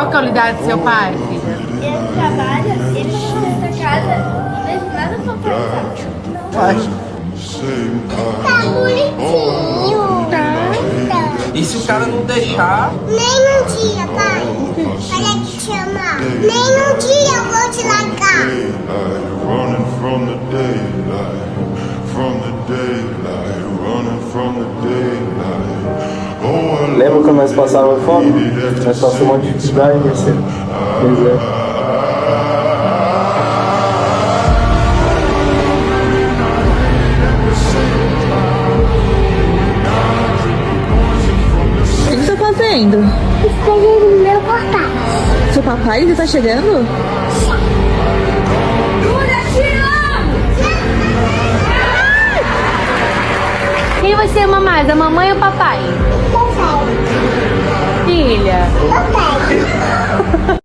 Qual que é o lugar do seu pai, filha? Ele trabalha, ele fica nessa casa, mas nada pra fazer. Tá bonitinho. Tá. E se o cara não deixar? Nem um dia, pai. Para te chamar. Nem um dia eu vou te largar. Running from the daylight, from the daylight, running from the daylight. Oh, I Lembra quando nós passávamos fome? Nós passamos uma dificuldade nesse. Pois é. O que você tá fazendo? Esperando o meu papai. Seu papai já tá chegando? Quem você ama mais, a mamãe ou o papai? Papai. Filha, Papai.